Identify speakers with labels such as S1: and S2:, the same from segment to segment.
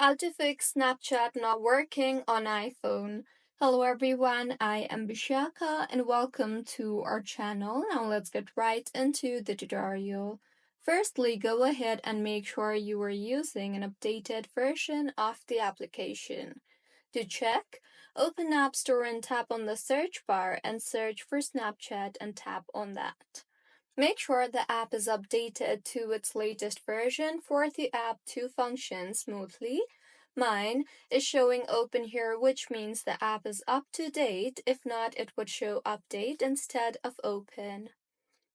S1: How to fix Snapchat not working on iPhone. Hello everyone, I am Bishaka and welcome to our channel. Now let's get right into the tutorial. Firstly, go ahead and make sure you are using an updated version of the application. To check, open App Store and tap on the search bar and search for Snapchat and tap on that. Make sure the app is updated to its latest version for the app to function smoothly. Mine is showing open here, which means the app is up to date. If not, it would show update instead of open.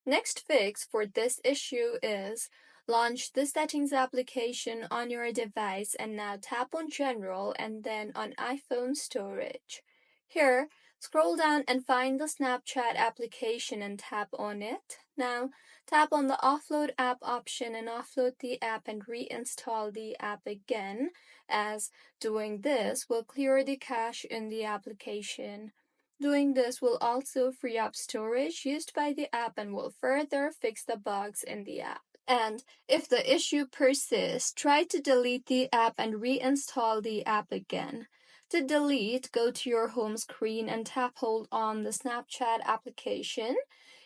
S1: Next fix for this issue is launch the settings application on your device and now tap on general and then on iPhone storage. Here, scroll down and find the Snapchat application and tap on it. Now, tap on the offload app option and offload the app and reinstall the app again, as doing this will clear the cache in the application. Doing this will also free up storage used by the app and will further fix the bugs in the app. And if the issue persists, try to delete the app and reinstall the app again. To delete, go to your home screen and tap hold on the Snapchat application.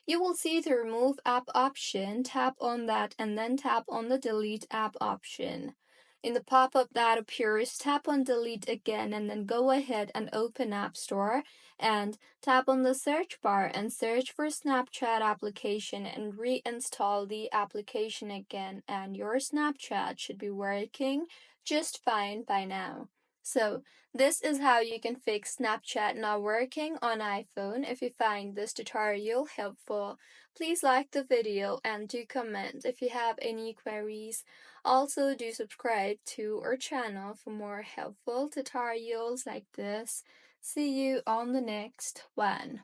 S1: You will see the remove app option, tap on that and then tap on the delete app option. In the pop-up that appears, tap on delete again and then go ahead and open App Store and tap on the search bar and search for Snapchat application and reinstall the application again and your Snapchat should be working just fine by now. So, this is how you can fix Snapchat not working on iPhone. If you find this tutorial helpful, please like the video and do comment if you have any queries. Also, do subscribe to our channel for more helpful tutorials like this. See you on the next one.